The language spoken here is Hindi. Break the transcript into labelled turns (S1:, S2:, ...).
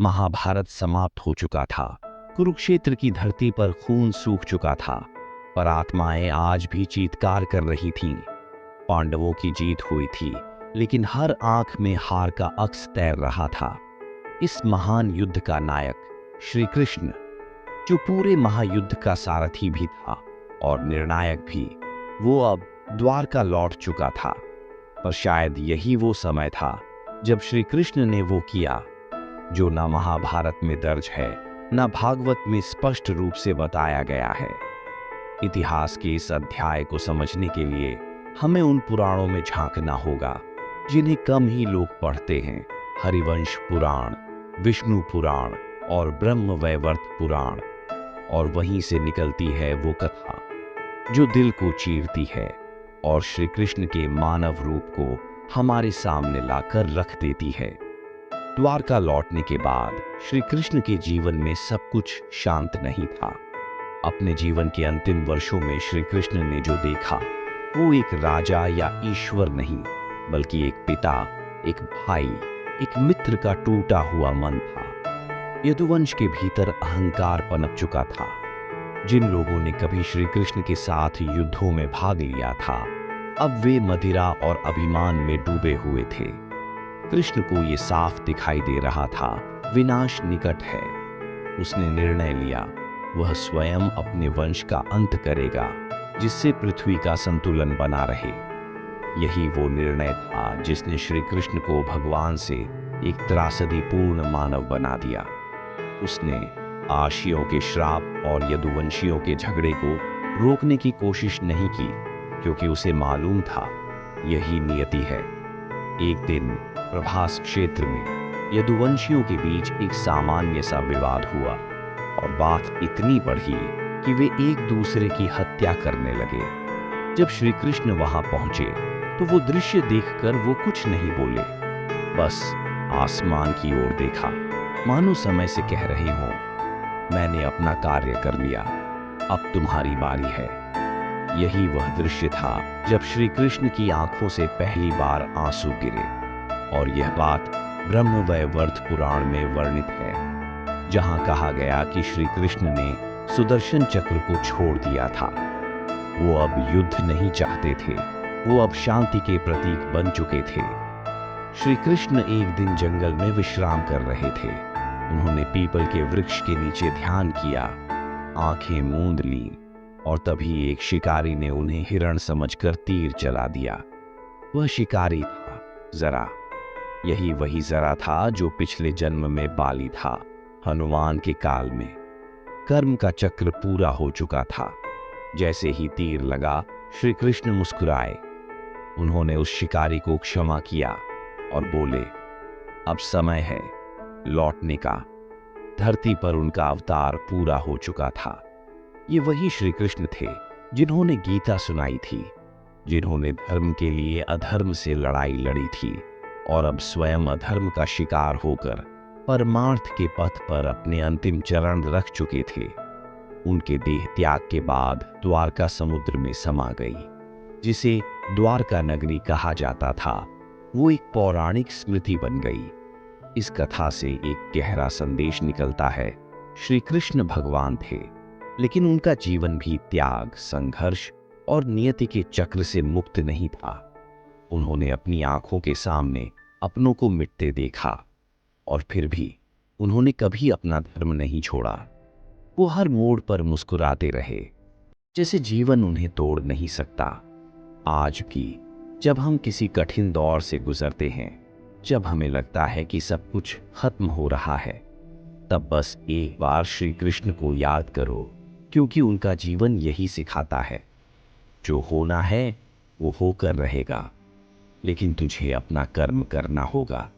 S1: महाभारत समाप्त हो चुका था। कुरुक्षेत्र की धरती पर खून सूख चुका था, पर आत्माएं आज भी चीत्कार कर रही थीं। पांडवों की जीत हुई थी, लेकिन हर आंख में हार का अक्स तैर रहा था। इस महान युद्ध का नायक श्री कृष्ण, जो पूरे महायुद्ध का सारथी भी था और निर्णायक भी, वो अब द्वारका लौट चुका था। पर शायद यही वो समय था जब श्री कृष्ण ने वो किया जो न महाभारत में दर्ज है, न भागवत में स्पष्ट रूप से बताया गया है। इतिहास के इस अध्याय को समझने के लिए हमें उन पुराणों में झांकना होगा जिन्हें कम ही लोग पढ़ते हैं। हरिवंश पुराण, विष्णु पुराण और ब्रह्मवैवर्त पुराण। और वहीं से निकलती है वो कथा जो दिल को चीरती है और श्री कृष्ण के मानव रूप को हमारे सामने लाकर रख देती है। द्वारका लौटने के बाद श्री कृष्ण के जीवन में सब कुछ शांत नहीं था। अपने जीवन के अंतिम वर्षों में श्री कृष्ण ने जो देखा, वो एक राजा या ईश्वर नहीं, बल्कि एक पिता, एक भाई, एक मित्र का टूटा हुआ मन था। यदुवंश के भीतर अहंकार पनप चुका था। जिन लोगों ने कभी श्री कृष्ण के साथ युद्धों में भाग लिया था, अब वे मदिरा और अभिमान में डूबे हुए थे। कृष्ण को ये साफ दिखाई दे रहा था, विनाश निकट है। उसने निर्णय लिया, वह स्वयं अपने वंश का अंत करेगा, जिससे पृथ्वी का संतुलन बना रहे। यही वो निर्णय था जिसने श्री कृष्ण को भगवान से एक त्रासदीपूर्ण मानव बना दिया। उसने आशियों के श्राप और यदुवंशियों के झगड़े को रोकने की कोशिश नहीं की, क्योंकि उसे मालूम था यही नियति है। एक दिन प्रभास क्षेत्र में यदुवंशियों के बीच एक सामान्य सा विवाद हुआ और बात इतनी बढ़ी कि वे एक दूसरे की हत्या करने लगे। जब श्री कृष्ण वहां पहुंचे तो वो दृश्य देखकर वो कुछ नहीं बोले, बस आसमान की ओर देखा, मानो समय से कह रहे हो, मैंने अपना कार्य कर लिया, अब तुम्हारी बारी है। यही वह दृश्य था जब श्री कृष्ण की आंखों से पहली बार आंसू गिरे। और यह बात ब्रह्मवैवर्त पुराण में वर्णित है, जहां कहा गया कि श्री कृष्ण ने सुदर्शन चक्र को छोड़ दिया था। वो अब युद्ध नहीं चाहते थे, वो अब शांति के प्रतीक बन चुके थे। श्री कृष्ण एक दिन जंगल में विश्राम कर रहे थे। उन्होंने पीपल के वृक्ष के नीचे ध्यान किया, आंखें मूंद ली, और तभी एक शिकारी ने उन्हें हिरण समझकर तीर चला दिया। वह शिकारी था जरा। यही वही जरा था जो पिछले जन्म में बाली था, हनुमान के काल में। कर्म का चक्र पूरा हो चुका था। जैसे ही तीर लगा, श्री कृष्ण मुस्कुराए। उन्होंने उस शिकारी को क्षमा किया और बोले, अब समय है लौटने का। धरती पर उनका अवतार पूरा हो चुका था। ये वही श्री कृष्ण थे जिन्होंने गीता सुनाई थी, जिन्होंने धर्म के लिए अधर्म से लड़ाई लड़ी थी और अब स्वयं अधर्म का शिकार होकर परमार्थ के पथ पर अपने अंतिम चरण रख चुके थे। उनके देह त्याग के बाद द्वारका समुद्र में समा गई, जिसे द्वारका नगरी कहा जाता था। वो एक पौराणिक स्मृति बन गई। इस कथा से एक गहरा संदेश निकलता है। श्री कृष्ण भगवान थे, लेकिन उनका जीवन भी त्याग, संघर्ष और नियति के चक्र से मुक्त नहीं था। उन्होंने अपनी आंखों के सामने अपनों को मिटते देखा, और फिर भी उन्होंने कभी अपना धर्म नहीं छोड़ा। वो हर मोड़ पर मुस्कुराते रहे, जैसे जीवन उन्हें तोड़ नहीं सकता। आज भी जब हम किसी कठिन दौर से गुजरते हैं, जब हमें लगता है कि सब कुछ खत्म हो रहा है, तब बस एक बार श्री कृष्ण को याद करो, क्योंकि उनका जीवन यही सिखाता है, जो होना है वो होकर रहेगा, लेकिन तुझे अपना कर्म करना होगा।